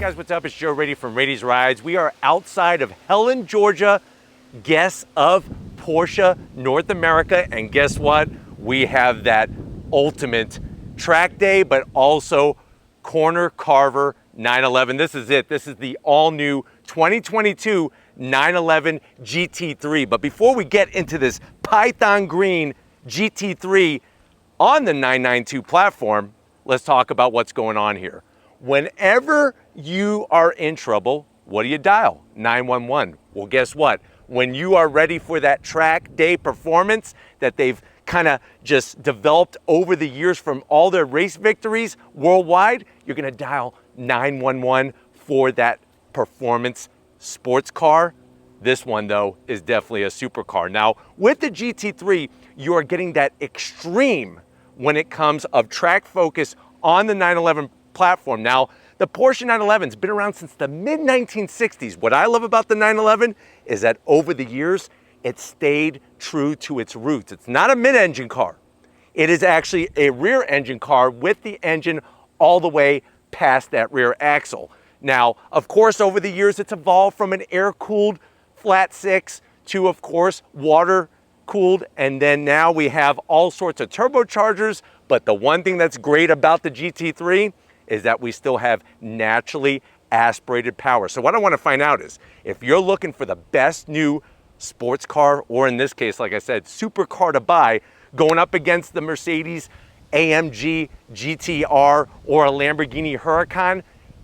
guys, what's up? It's Joe Raiti from Raiti's Rides. We are outside of Helen, Georgia, guests of Porsche North America. And guess what? We have that ultimate track day, but also corner carver 911. This is it. This is the all-new 2022 911 GT3. But before we get into this Python green GT3 on the 992 platform, let's talk about what's going on here. Whenever you are in trouble, what do you dial? 911. Well, guess what? When you are ready for that track day performance that they've kind of just developed over the years from all their race victories worldwide, you're going to dial 911 for that performance sports car. This one, though, is definitely a supercar. Now, with the GT3, you are getting that extreme when it comes of track focus on the 911 platform. Now, the Porsche 911's been around since the mid-1960s. What I love about the 911 is that over the years, it stayed true to its roots. It's not a mid-engine car. It is actually a rear-engine car with the engine all the way past that rear axle. Now, of course, over the years, it's evolved from an air-cooled flat six to, of course, water-cooled, and then now we have all sorts of turbochargers. But the one thing that's great about the GT3 is that we still have naturally aspirated power. So what I want to find out is, if you're looking for the best new sports car, or in this case, like I said, supercar to buy, going up against the Mercedes AMG GTR or a Lamborghini Huracan,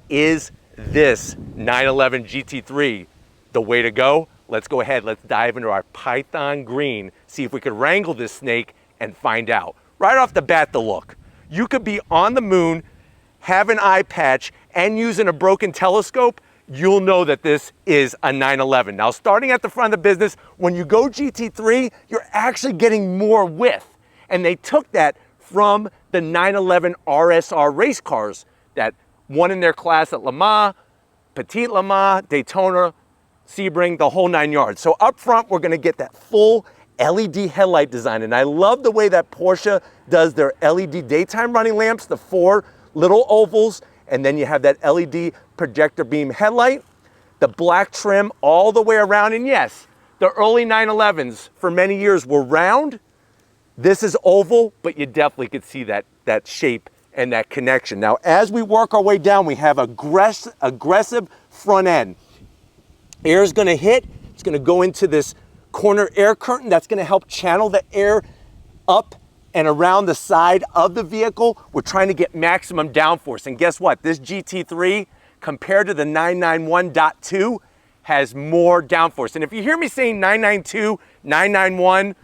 is this 911 GT3 the way to go? Let's go ahead, let's dive into our Python green, see if we could wrangle this snake and find out. Right off the bat, the look. You could be on the moon, have an eye patch, and using a broken telescope, you'll know that this is a 911. Now, starting at the front of the business, when you go GT3, you're actually getting more width. And they took that from the 911 RSR race cars that won in their class at Le Mans, Petit Le Mans, Daytona, Sebring, the whole 9 yards. So up front, we're gonna get that full LED headlight design. And I love the way that Porsche does their LED daytime running lamps, the 4 little ovals, and then you have that LED projector beam headlight, the black trim all the way around. And yes, the early 911s for many years were round. This is oval, but you definitely could see that shape and that connection. Now, as we work our way down, we have aggressive front end. Air is gonna hit, it's gonna go into this corner air curtain that's gonna help channel the air up and around the side of the vehicle. We're trying to get maximum downforce. And guess what? This GT3, compared to the 991.2, has more downforce. And if you hear me saying 992, 991,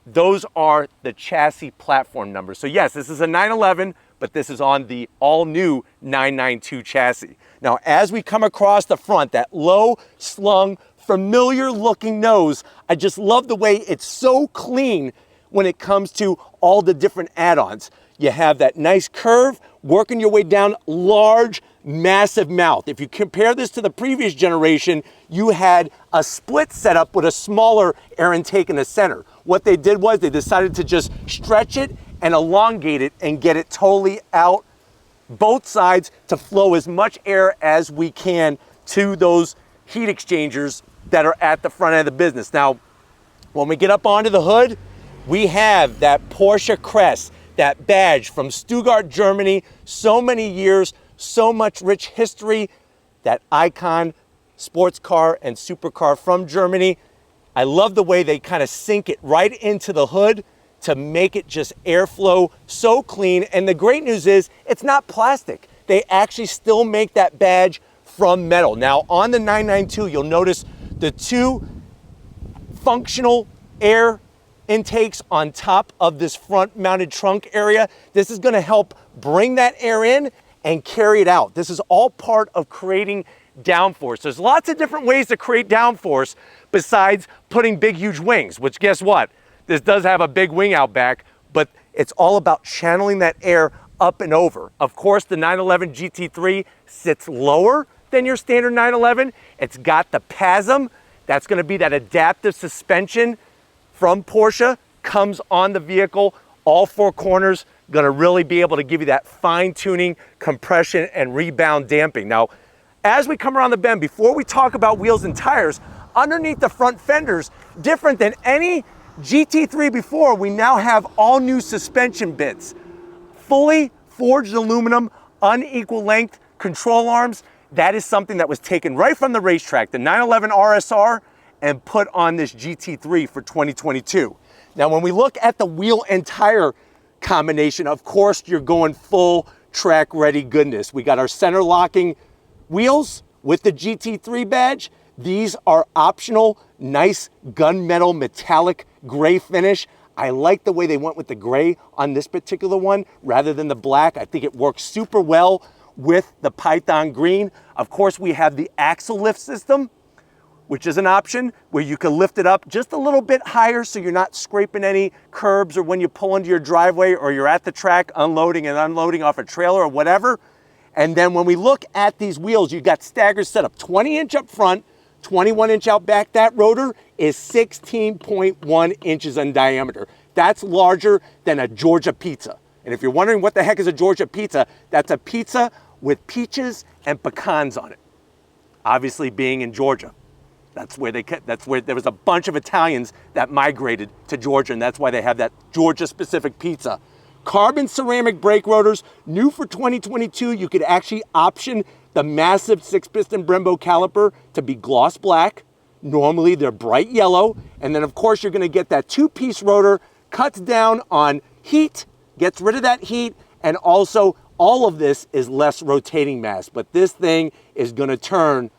those are the chassis platform numbers. So yes, this is a 911, but this is on the all-new 992 chassis. Now, as we come across the front, that low slung, familiar looking nose, I just love the way it's so clean when it comes to all the different add-ons. You have that nice curve, working your way down, large, massive mouth. If you compare this to the previous generation, you had a split setup with a smaller air intake in the center. What they did was they decided to just stretch it and elongate it and get it totally out both sides to flow as much air as we can to those heat exchangers that are at the front end of the business. Now, when we get up onto the hood, we have that Porsche crest, that badge from Stuttgart, Germany, so many years, so much rich history, that icon sports car and supercar from Germany. I love the way they kind of sink it right into the hood to make it just airflow so clean. And the great news is it's not plastic. They actually still make that badge from metal. Now, on the 992, you'll notice the 2 functional air intakes on top of this front mounted trunk area. This is gonna help bring that air in and carry it out. This is all part of creating downforce. There's lots of different ways to create downforce besides putting big, huge wings, which guess what? This does have a big wing out back, but it's all about channeling that air up and over. Of course, the 911 GT3 sits lower than your standard 911. It's got the PASM. That's gonna be that adaptive suspension from Porsche, comes on the vehicle, all 4 corners, gonna really be able to give you that fine tuning, compression, and rebound damping. Now, as we come around the bend, before we talk about wheels and tires, underneath the front fenders, different than any GT3 before, we now have all new suspension bits. Fully forged aluminum, unequal length control arms. That is something that was taken right from the racetrack, the 911 RSR, and put on this GT3 for 2022. Now, when we look at the wheel and tire combination, of course, you're going full track ready goodness. We got our center locking wheels with the GT3 badge. These are optional, nice gunmetal metallic gray finish. I like the way they went with the gray on this particular one rather than the black. I think it works super well with the Python green. Of course, we have the axle lift system, which is an option where you can lift it up just a little bit higher so you're not scraping any curbs or when you pull into your driveway or you're at the track unloading and unloading off a trailer or whatever. And then when we look at these wheels, you got staggers set up 20-inch up front, 21-inch out back. That rotor is 16.1 inches in diameter. That's larger than a Georgia pizza. And if you're wondering what the heck is a Georgia pizza, that's a pizza with peaches and pecans on it. Obviously, being in Georgia, that's where there was a bunch of Italians that migrated to Georgia, and that's why they have that Georgia-specific pizza. Carbon ceramic brake rotors, new for 2022. You could actually option the massive 6-piston Brembo caliper to be gloss black. Normally they're bright yellow. And then of course you're gonna get that 2-piece rotor, cuts down on heat, gets rid of that heat, and also all of this is less rotating mass. But this thing is gonna turn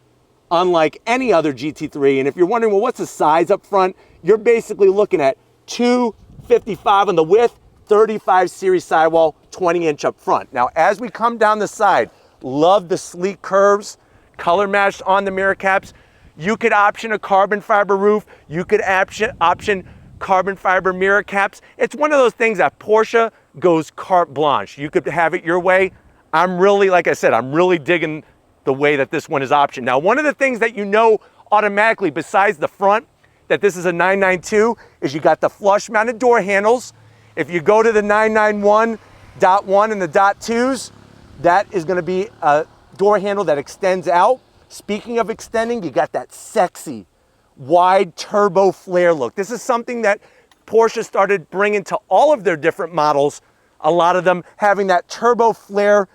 unlike any other GT3. And if you're wondering, well, what's the size up front? You're basically looking at 255 on the width, 35 series sidewall, 20-inch up front. Now, as we come down the side, love the sleek curves, color matched on the mirror caps. You could option a carbon fiber roof. You could option carbon fiber mirror caps. It's one of those things that Porsche goes carte blanche. You could have it your way. I'm really, like I said, I'm really digging the way that this one is optioned. Now, one of the things that you know automatically, besides the front, that this is a 992, is you got the flush mounted door handles. If you go to the 991.1 and the .2s, that is gonna be a door handle that extends out. Speaking of extending, you got that sexy wide turbo flare look. This is something that Porsche started bringing to all of their different models. A lot of them having that turbo flare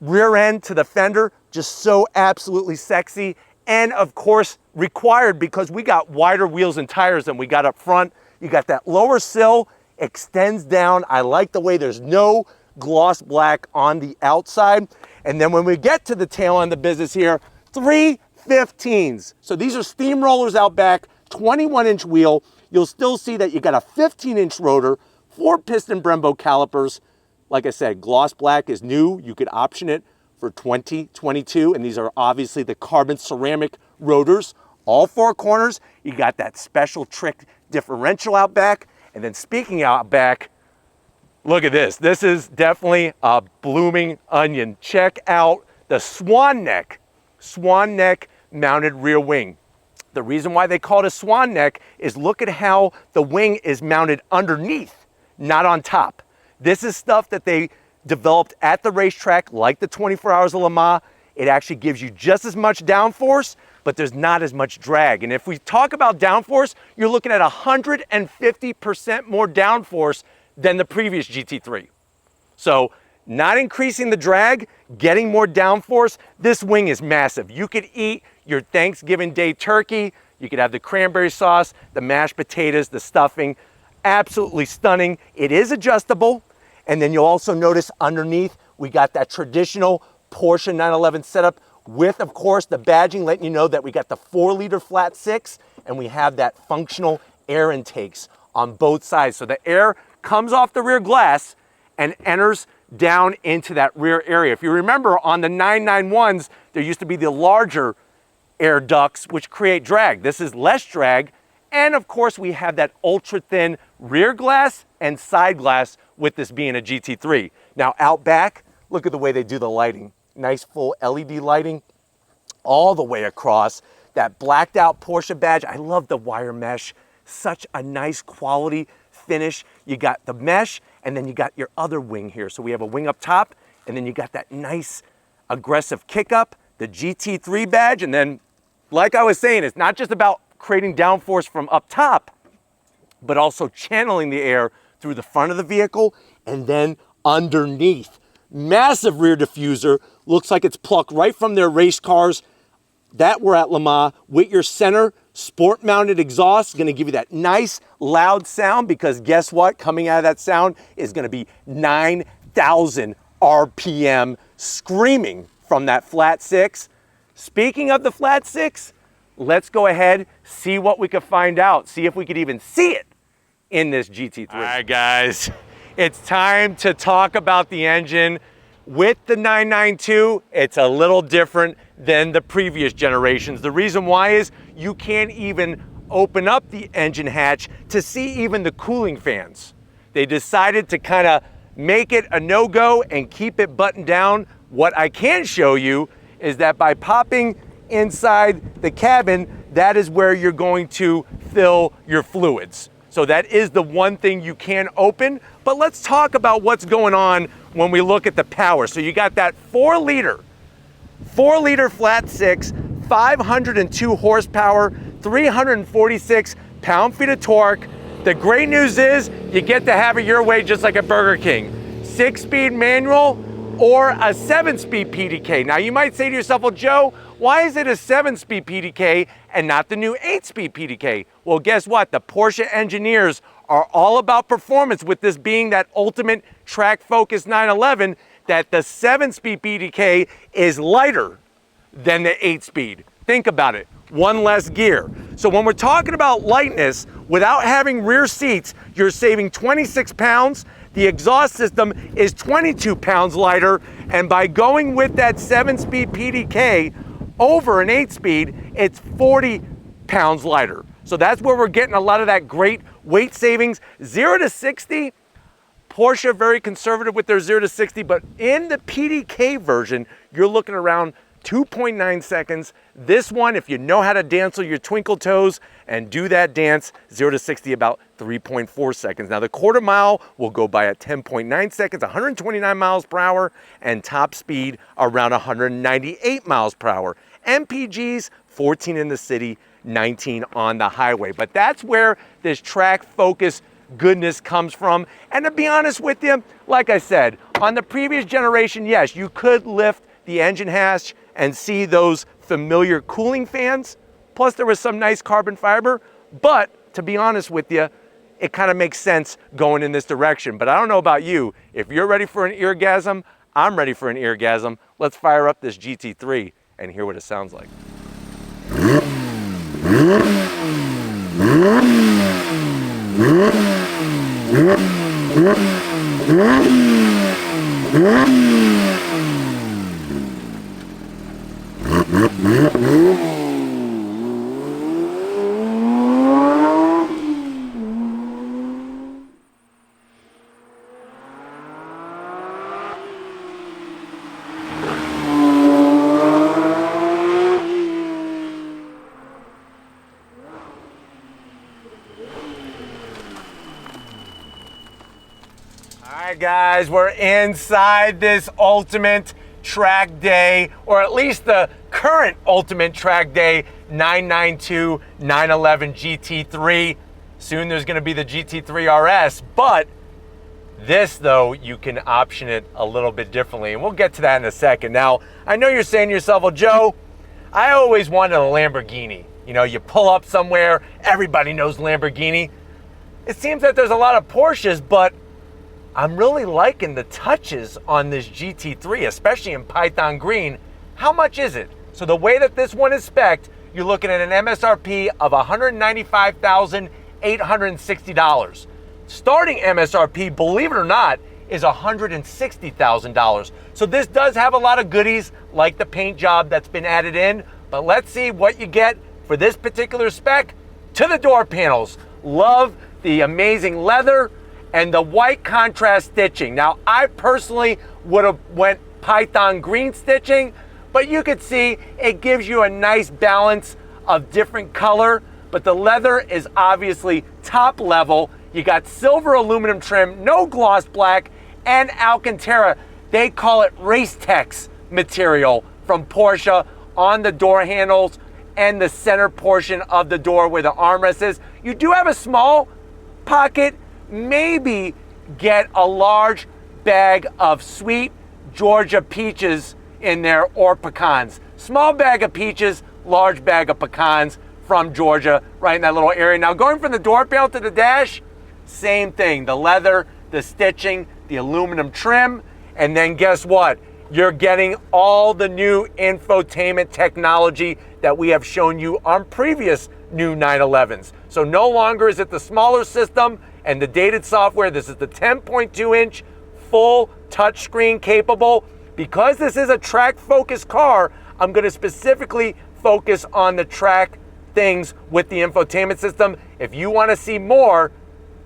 rear end to the fender, just so absolutely sexy. And of course, required because we got wider wheels and tires than we got up front. You got that lower sill, extends down. I like the way there's no gloss black on the outside. And then when we get to the tail end of the business here, 315s. So these are steamrollers out back, 21-inch wheel. You'll still see that you got a 15-inch rotor, 4-piston Brembo calipers. Like I said, gloss black is new. You could option it for 2022. And these are obviously the carbon ceramic rotors. All 4 corners. You got that special trick differential out back. And then speaking out back, look at this. This is definitely a blooming onion. Check out the swan neck mounted rear wing. The reason why they call it a swan neck is look at how the wing is mounted underneath, not on top. This is stuff that they developed at the racetrack, like the 24 Hours of Le Mans. It actually gives you just as much downforce, but there's not as much drag. And if we talk about downforce, you're looking at 150% more downforce than the previous GT3. So not increasing the drag, getting more downforce. This wing is massive. You could eat your Thanksgiving Day turkey. You could have the cranberry sauce, the mashed potatoes, the stuffing. Absolutely stunning. It is adjustable. And then you'll also notice underneath, we got that traditional Porsche 911 setup with, of course, the badging letting you know that we got the 4-liter flat 6 and we have that functional air intakes on both sides. So the air comes off the rear glass and enters down into that rear area. If you remember on the 991s, there used to be the larger air ducts which create drag. This is less drag. And of course we have that ultra thin rear glass and side glass with this being a GT3. Now out back, look at the way they do the lighting. Nice full LED lighting all the way across. That blacked out Porsche badge. I love the wire mesh. Such a nice quality finish. You got the mesh and then you got your other wing here. So we have a wing up top, and then you got that nice aggressive kick up, the GT3 badge, and then, like I was saying, it's not just about creating downforce from up top, but also channeling the air through the front of the vehicle and then underneath. Massive rear diffuser, looks like it's plucked right from their race cars that were at Le Mans, with your center sport mounted exhaust. Gonna give you that nice loud sound, because guess what? Coming out of that sound is gonna be 9,000 RPM screaming from that flat six. Speaking of the flat six, let's go ahead, see what we could find out, see if we could even see it in this GT3. All right, guys, it's time to talk about the engine. With the 992, it's a little different than the previous generations. The reason why is you can't even open up the engine hatch to see even the cooling fans. They decided to kind of make it a no-go and keep it buttoned down. What I can show you is that by popping inside the cabin, that is where you're going to fill your fluids. So that is the one thing you can open. But let's talk about what's going on when we look at the power. So you got that 4 liter flat six, 502 horsepower, 346 pound-feet of torque. The great news is you get to have it your way, just like a Burger King. 6-speed manual or a 7-speed PDK. Now you might say to yourself, well, Joe, why is it a 7-speed PDK and not the new 8-speed PDK? Well, guess what? The Porsche engineers are all about performance, with this being that ultimate track-focused 911, that the 7-speed PDK is lighter than the 8-speed. Think about it, one less gear. So when we're talking about lightness, without having rear seats, you're saving 26 pounds. The exhaust system is 22 pounds lighter, and by going with that 7-speed PDK over an 8-speed, it's 40 pounds lighter. So that's where we're getting a lot of that great weight savings. 0 to 60, Porsche very conservative with their 0 to 60, but in the PDK version, you're looking around 2.9 seconds. This one, if you know how to dance your twinkle toes and do that dance, 0 to 60 about 3.4 seconds. Now the quarter mile will go by at 10.9 seconds, 129 miles per hour, and top speed around 198 miles per hour. MPGs, 14 in the city, 19 on the highway. But that's where this track focus goodness comes from. And to be honest with you, like I said, on the previous generation, yes, you could lift the engine hatch and see those familiar cooling fans. Plus there was some nice carbon fiber, but to be honest with you, it kind of makes sense going in this direction. But I don't know about you, if you're ready for an eargasm, I'm ready for an eargasm. Let's fire up this GT3 and hear what it sounds like. All right, guys, we're inside this ultimate track day, or at least the current ultimate track day 992 911 GT3. Soon there's going to be the GT3 RS, but this, though, you can option it a little bit differently, and we'll get to that in a second. Now, I know you're saying to yourself, well, Joe, I always wanted a Lamborghini. You know, you pull up somewhere, everybody knows Lamborghini. It seems that there's a lot of Porsches, but I'm really liking the touches on this GT3, especially in Python Green. How much is it? So the way that this one is spec'd, you're looking at an MSRP of $195,860. Starting MSRP, believe it or not, is $160,000. So this does have a lot of goodies, like the paint job that's been added in, but let's see what you get for this particular spec. To the door panels, love the amazing leather and the white contrast stitching. Now, I personally would have went Python Green stitching, but you could see it gives you a nice balance of different color, but the leather is obviously top level. You got silver aluminum trim, no gloss black, and Alcantara. They call it Racetex material from Porsche on the door handles and the center portion of the door where the armrest is. You do have a small pocket. Maybe get a large bag of sweet Georgia peaches in there, or pecans. Small bag of peaches, large bag of pecans from Georgia, right in that little area. Now going from the door panel to the dash, same thing. The leather, the stitching, the aluminum trim, and then guess what? You're getting all the new infotainment technology that we have shown you on previous new 911s. So no longer is it the smaller system and the dated software. This is the 10.2-inch full touchscreen capable. Because this is a track-focused car, I'm going to specifically focus on the track things with the infotainment system. If you want to see more,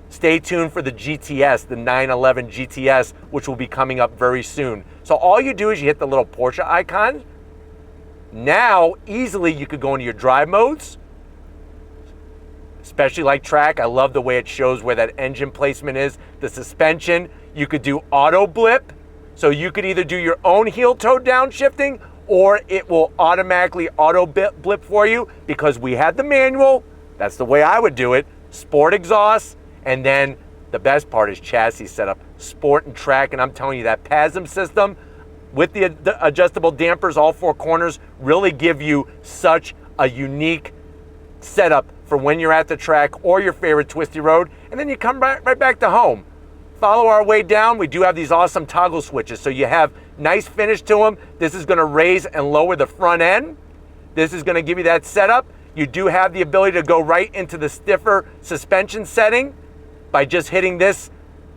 stay tuned for the GTS, the 911 GTS, which will be coming up very soon. So all you do is you hit the little Porsche icon. Now, easily you could go into your drive modes, especially like track. I love the way it shows where that engine placement is, the suspension. You could do auto blip. So you could either do your own heel toe downshifting, or it will automatically auto blip for you, because we had the manual. That's the way I would do it. Sport exhaust. And then the best part is chassis setup, sport and track. And I'm telling you, that PASM system with the adjustable dampers, all four corners, really give you such a unique setup for when you're at the track or your favorite twisty road. And then you come right back to home. Follow our way down. We do have these awesome toggle switches. So you have nice finish to them. This is going to raise and lower the front end. This is going to give you that setup. You do have the ability to go right into the stiffer suspension setting by just hitting this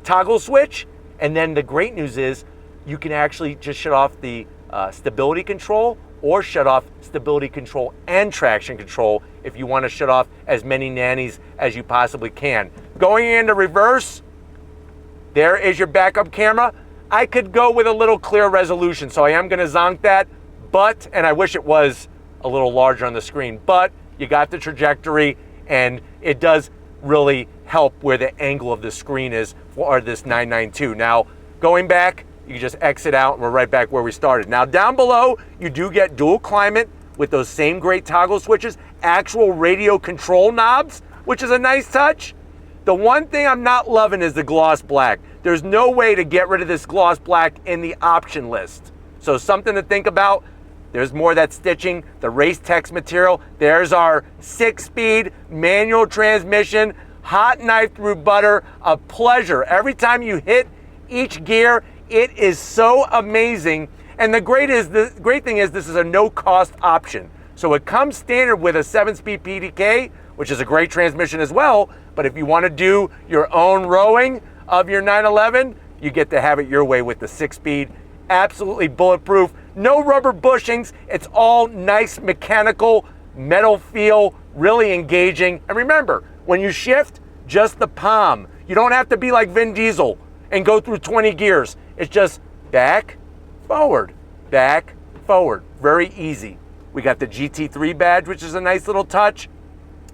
toggle switch. And then the great news is you can actually just shut off the stability control, or shut off stability control and traction control if you want to shut off as many nannies as you possibly can. Going into reverse, there is your backup camera. I could go with a little clear resolution, so I am going to zonk that, but, and I wish it was a little larger on the screen, but you got the trajectory, and it does really help where the angle of the screen is for this 992. Now, going back, you can just exit out and we're right back where we started. Now, down below, you do get dual climate with those same great toggle switches, actual radio control knobs, which is a nice touch. The one thing I'm not loving is the gloss black. There's no way to get rid of this gloss black in the option list. So something to think about. There's more of that stitching, the Racetex material. There's our 6-speed manual transmission, hot knife through butter, a pleasure. Every time you hit each gear, it is so amazing. And the great thing is this is a no-cost option. So it comes standard with a 7-speed PDK, which is a great transmission as well. But if you want to do your own rowing of your 911, you get to have it your way with the 6-speed. Absolutely bulletproof. No rubber bushings. It's all nice mechanical metal feel, really engaging. And remember, when you shift, just the palm. You don't have to be like Vin Diesel and go through 20 gears. It's just back, forward, back, forward. Very easy. We got the GT3 badge, which is a nice little touch.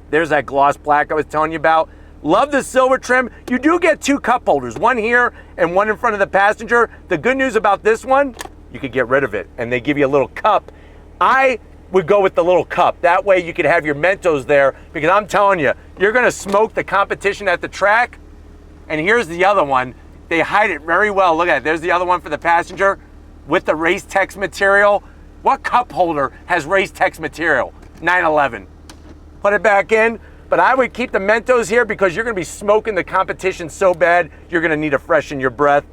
There's that gloss black I was telling you about. Love the silver trim. You do get 2 cup holders, one here and one in front of the passenger. The good news about this one, you could get rid of it and they give you a little cup. I would go with the little cup. That way you could have your Mentos there, because I'm telling you, you're gonna smoke the competition at the track. And here's the other one. They hide it very well. Look at it. There's the other one for the passenger with the Racetex material. What cup holder has Racetex material? 911. Put it back in, but I would keep the Mentos here because you're gonna be smoking the competition so bad, you're gonna need to freshen your breath.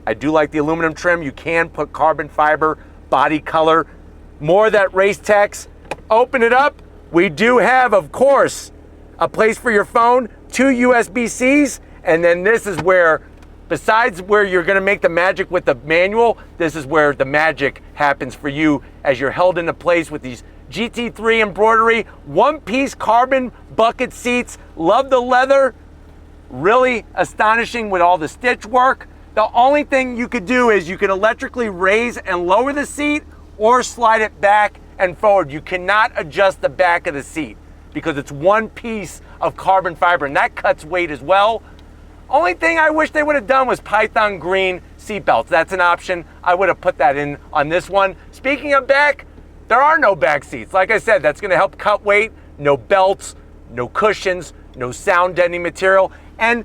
I do like the aluminum trim. You can put carbon fiber, body color, more of that Racetex. Open it up. We do have, of course, a place for your phone, 2 USB-Cs, and then this is where, besides where you're gonna make the magic with the manual, this is where the magic happens for you as you're held into place with these GT3 embroidery, one-piece carbon bucket seats. Love the leather. Really astonishing with all the stitch work. The only thing you could do is you could electrically raise and lower the seat or slide it back and forward. You cannot adjust the back of the seat because it's one piece of carbon fiber, and that cuts weight as well. Only thing I wish they would have done was Python green seatbelts. That's an option. I would have put that in on this one. Speaking of back, there are no back seats. Like I said, that's gonna help cut weight. No belts, no cushions, no sound deadening material, and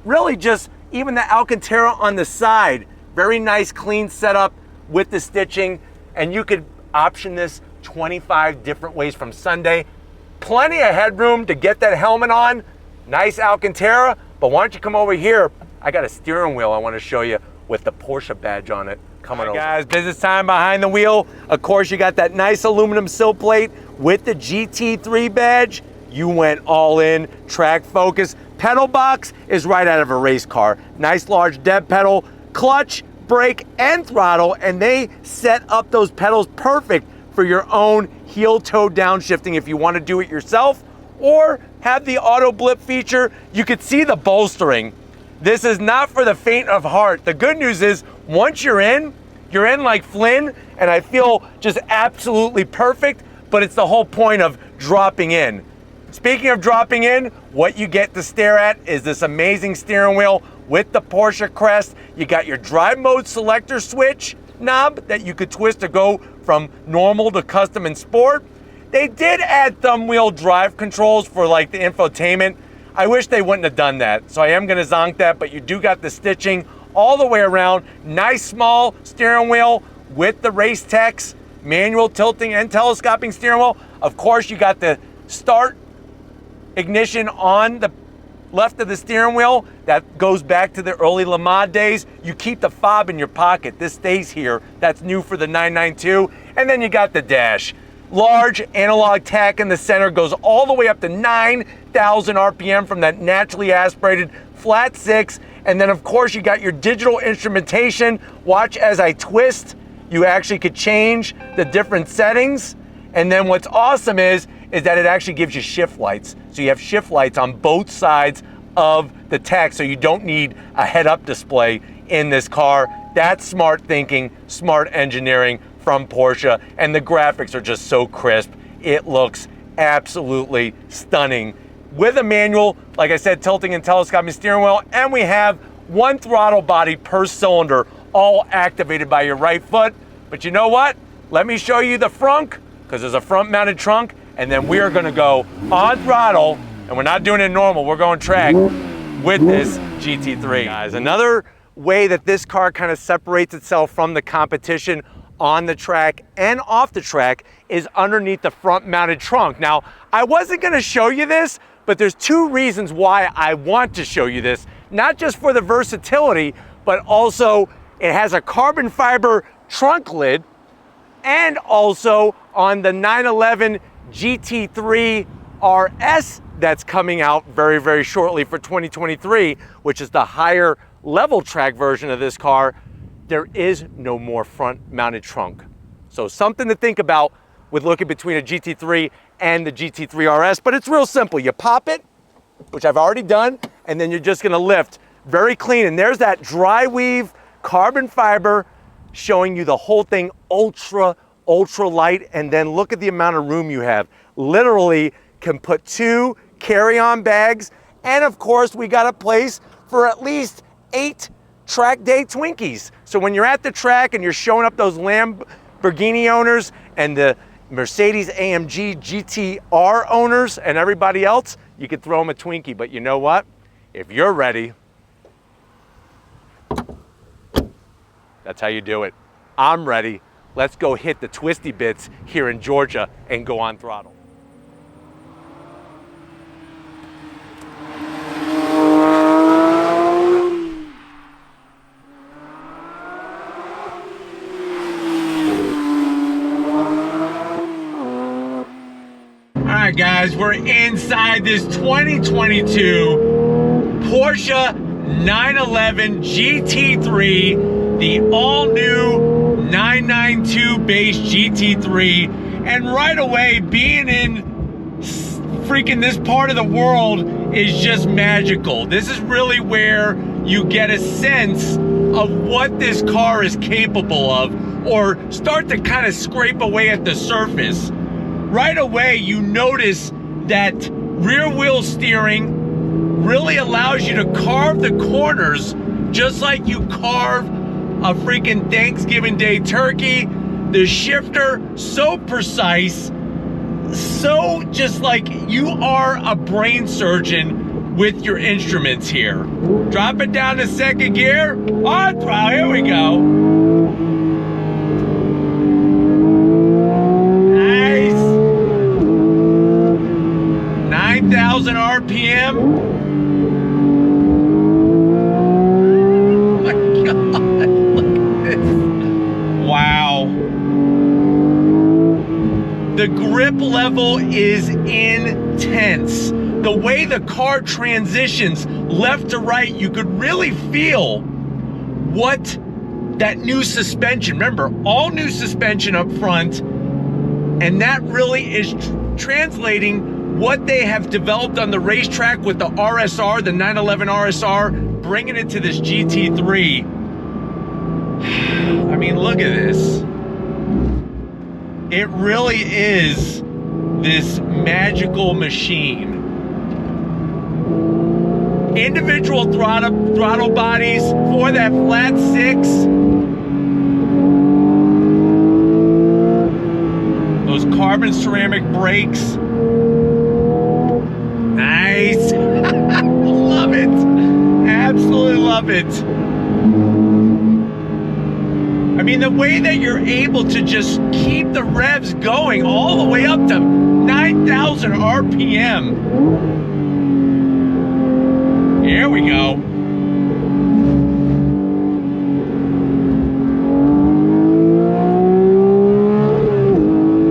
really just even the Alcantara on the side. Very nice, clean setup with the stitching, and you could option this 25 different ways from Sunday. Plenty of headroom to get that helmet on. Nice Alcantara, but why don't you come over here? I got a steering wheel I want to show you with the Porsche badge on it. Come on over. Guys, business time behind the wheel. Of course, you got that nice aluminum sill plate with the GT3 badge. You went all in, track focus. Pedal box is right out of a race car. Nice large dead pedal, clutch, brake, and throttle, and they set up those pedals perfect for your own heel-toe downshifting if you want to do it yourself, or have the auto blip feature. You could see the bolstering. This is not for the faint of heart. The good news is, once you're in like Flynn, and I feel just absolutely perfect, but it's the whole point of dropping in. Speaking of dropping in, what you get to stare at is this amazing steering wheel with the Porsche crest. You got your drive mode selector switch knob that you could twist to go from normal to custom and sport. They did add thumb wheel drive controls for like the infotainment. I wish they wouldn't have done that, so I am gonna zonk that, but you do got the stitching all the way around. Nice small steering wheel with the race text, manual tilting and telescoping steering wheel. Of course, you got the start ignition on the left of the steering wheel. That goes back to the early Le Mans days. You keep the fob in your pocket. This stays here. That's new for the 992. And then you got the dash. Large analog tach in the center, goes all the way up to 9,000 RPM from that naturally aspirated flat six. And then of course you got your digital instrumentation. Watch as I twist. You actually could change the different settings. And then what's awesome is that it actually gives you shift lights. So you have shift lights on both sides of the tach, so you don't need a head-up display in this car. That's smart thinking, smart engineering from Porsche, and the graphics are just so crisp. It looks absolutely stunning. With a manual, like I said, tilting and telescoping steering wheel, and we have one throttle body per cylinder, all activated by your right foot. But you know what? Let me show you the frunk, because there's a front-mounted trunk, and then we are gonna go on throttle, and we're not doing it normal, we're going track with this GT3. Guys, another way that this car kind of separates itself from the competition on the track and off the track is underneath the front-mounted trunk. Now, I wasn't gonna show you this, but there's two reasons why I want to show you this. Not just for the versatility, but also it has a carbon fiber trunk lid, and also on the 911 GT3 RS that's coming out very, very shortly for 2023, which is the higher level track version of this car, there is no more front mounted trunk. So something to think about with looking between a GT3 and the GT3 RS, but it's real simple. You pop it, which I've already done, and then you're just gonna lift. Very clean, and there's that dry weave carbon fiber showing you the whole thing ultra light, and then look at the amount of room you have. Literally can put 2 carry-on bags, and of course we got a place for at least 8 track day Twinkies. So when you're at the track and you're showing up those Lamborghini owners and the Mercedes AMG GTR owners and everybody else, you could throw them a Twinkie. But you know what? If you're ready, that's how you do it. I'm ready. Let's go hit the twisty bits here in Georgia and go on throttle. All right, guys, we're inside this 2022 Porsche 911 GT3, the all-new 992 base GT3, and right away, being in freaking this part of the world is just magical. This is really where you get a sense of what this car is capable of, or start to kind of scrape away at the surface. Right away, you notice that rear wheel steering really allows you to carve the corners just like you carve a freaking Thanksgiving Day turkey. The shifter, so precise, so just like you are a brain surgeon with your instruments here. Drop it down to second gear. On throttle, here we go. Nice. 9,000 RPM. Oh my God, look at this. Wow. The grip level is intense. The way the car transitions left to right, you could really feel what that new suspension, remember, all new suspension up front, and that really is translating what they have developed on the racetrack with the RSR, the 911 RSR, bringing it to this GT3. I mean, look at this. It really is this magical machine. Individual throttle bodies for that flat 6. Those carbon ceramic brakes. Nice. Love it. Absolutely love it. I mean, the way that you're able to just keep the revs going all the way up to 9,000 RPM. Here we go.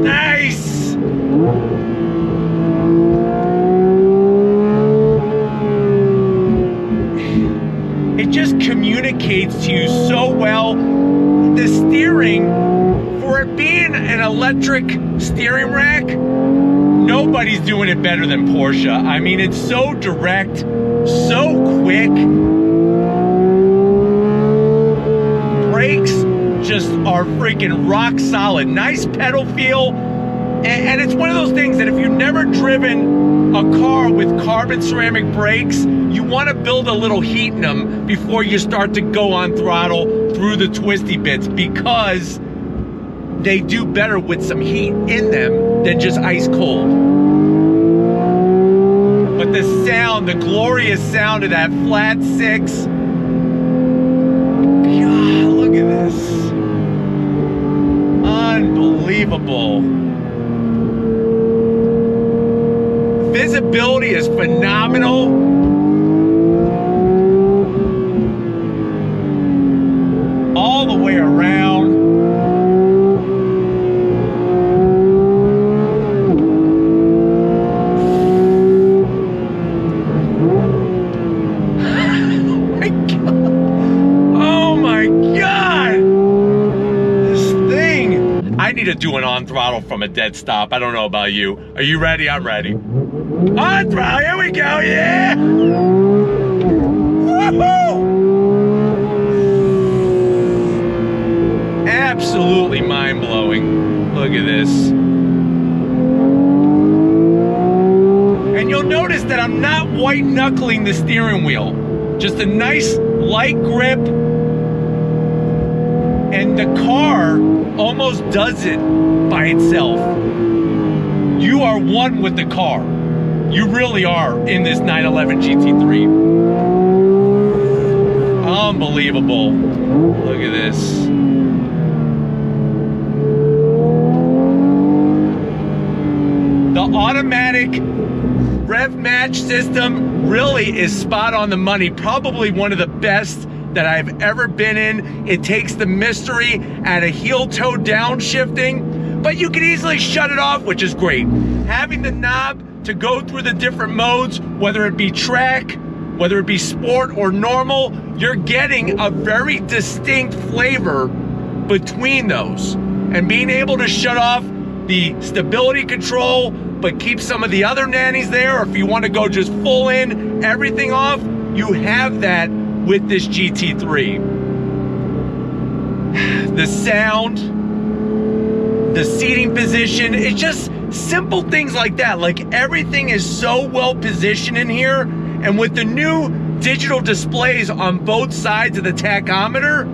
Nice. It just communicates to you so well. The steering, for it being an electric steering rack, nobody's doing it better than Porsche. I mean, it's so direct, so quick. Brakes just are freaking rock solid. Nice pedal feel. And it's one of those things that if you've never driven a car with carbon ceramic brakes, you want to build a little heat in them before you start to go on throttle through the twisty bits, because they do better with some heat in them than just ice cold. But the sound, the glorious sound of that flat 6. God, look at this. Unbelievable. Visibility is phenomenal. All the way around. Oh my God. This thing. I need to do an on throttle from a dead stop. I don't know about you. Are you ready? I'm ready. On throttle, here we go, yeah! Woohoo! Absolutely mind-blowing. Look at this. And you'll notice that I'm not white-knuckling the steering wheel. Just a nice light grip. And the car almost does it by itself. You are one with the car. You really are in this 911 GT3. Unbelievable. Look at this. The automatic rev match system really is spot on the money. Probably one of the best that I've ever been in. It takes the mystery out of heel-toe downshifting, but you can easily shut it off, which is great. Having the knob to go through the different modes, whether it be track, whether it be sport or normal, you're getting a very distinct flavor between those. And being able to shut off the stability control, but keep some of the other nannies there, or if you want to go just full in, everything off, you have that with this GT3. The sound, the seating position, it's just simple things like that. Like everything is so well positioned in here, And with the new digital displays on both sides of the tachometer,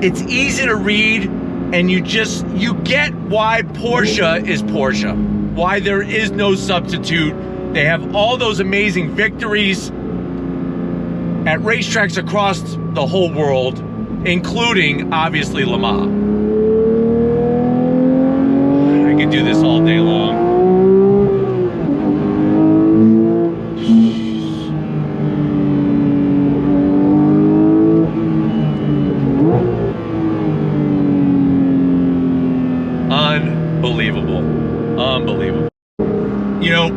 it's easy to read, and you get why Porsche is Porsche, why there is no substitute. They have all those amazing victories at racetracks across the whole world, including, obviously, Le Mans. I could do this all day long. Unbelievable. Unbelievable. You know,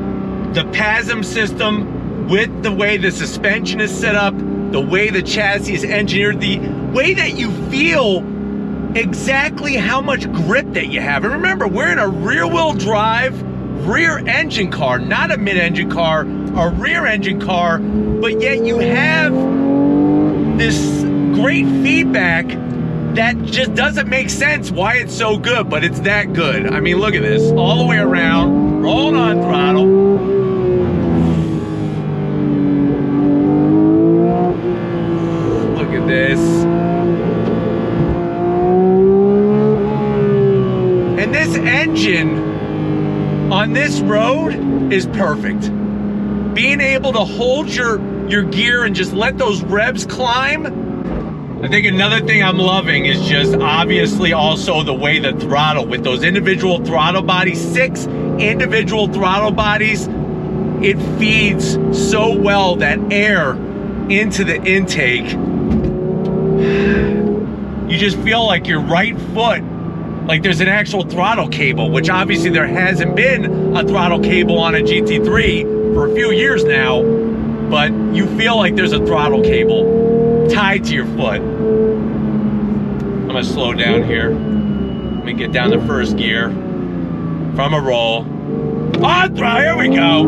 the PASM system, with the way the suspension is set up, the way the chassis is engineered, the way that you feel exactly how much grip that you have. And remember, we're in a rear-wheel drive, rear-engine car, not a mid-engine car, a rear-engine car, but yet you have this great feedback that just doesn't make sense why it's so good, but it's that good. I mean, look at this, all the way around, rolling on throttle. This. And this engine on this road is perfect. Being able to hold your gear and just let those revs climb. I think another thing I'm loving is just obviously also the way the throttle, with those individual throttle bodies, 6 individual throttle bodies, it feeds so well that air into the intake. You just feel like your right foot, like there's an actual throttle cable, which obviously there hasn't been a throttle cable on a GT3 for a few years now, but you feel like there's a throttle cable tied to your foot. I'm gonna slow down here. Let me get down to first gear from a roll. On throttle, here we go.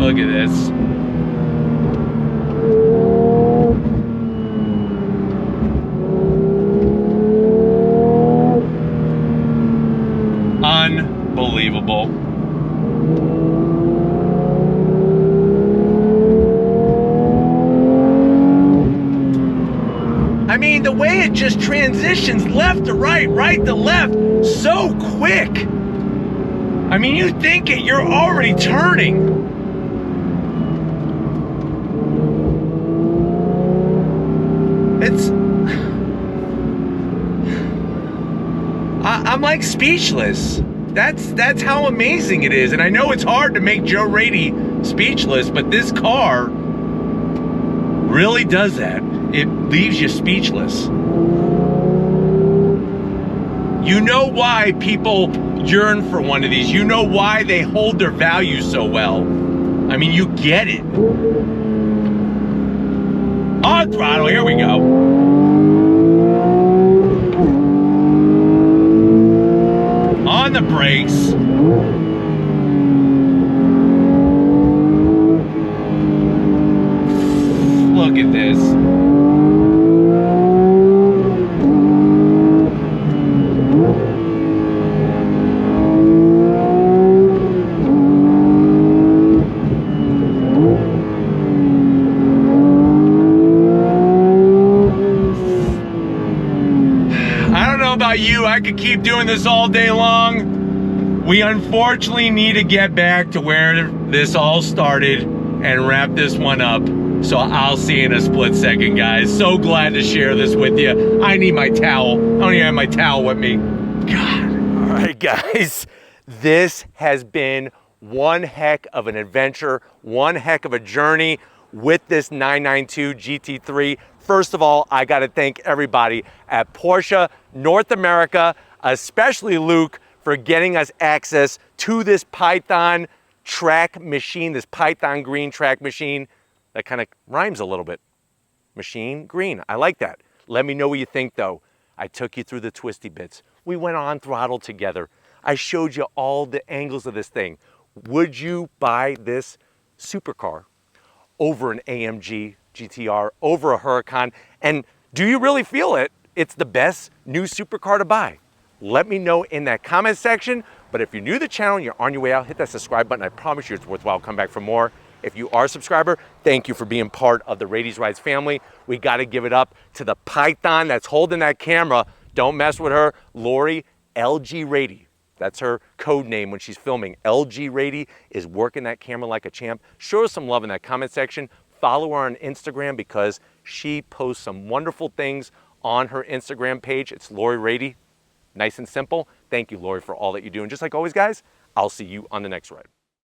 Look at this. Unbelievable. I mean, the way it just transitions left to right, right to left, so quick. I mean, you think it, you're already turning. I'm like speechless. That's how amazing it is. And I know it's hard to make Joe Raiti speechless, but this car really does that. It leaves you speechless. You know why people yearn for one of these. You know why they hold their value so well. I mean, you get it. On throttle, here we go. On the brakes. Look at this. You, I could keep doing this all day long. We unfortunately need to get back to where this all started and wrap this one up. So I'll see you in a split second, guys. So glad to share this with you. I need my towel. I don't even have my towel with me. God. All right, guys. This has been one heck of an adventure, one heck of a journey with this 992 GT3. First of all, I gotta thank everybody at Porsche North America, especially Luke, for getting us access to this Python track machine, this Python green track machine. That kind of rhymes a little bit. Machine, green, I like that. Let me know what you think though. I took you through the twisty bits. We went on throttle together. I showed you all the angles of this thing. Would you buy this supercar over an AMG GTR, over a Huracan, and do you really feel it's the best new supercar to buy? Let me know in that comment section. But if you're new to the channel and you're on your way out, hit that subscribe button. I promise you it's worthwhile. Come back for more. If you are a subscriber, thank you for being part of the Raiti's Rides family. We got to give it up to the python that's holding that camera. Don't mess with her. Lori LG Raiti. That's her code name when she's filming. LG Raiti is working that camera like a champ. Show her some love in that comment section. Follow her on Instagram because she posts some wonderful things on her Instagram page. It's Lori Raiti. Nice and simple. Thank you, Lori, for all that you do. And just like always, guys, I'll see you on the next ride.